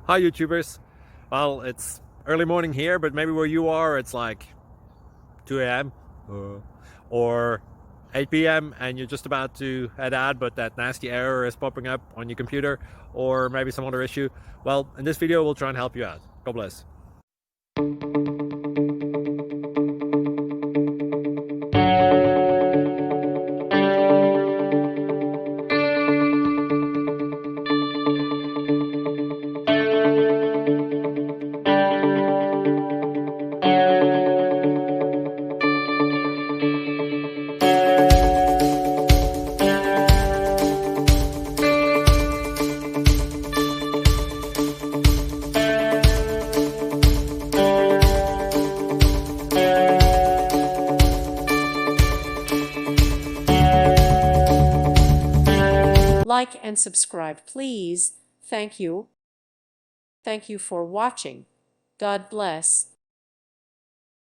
Hi YouTubers. Well, it's early morning here, but maybe where you are it's like 2 a.m. or 8 p.m. and you're just about to head out, but that nasty error is popping up on your computer, or maybe some other issue. Well, in this video we'll try and help you out. God bless. Like and subscribe, please. Thank you. Thank you for watching. God bless.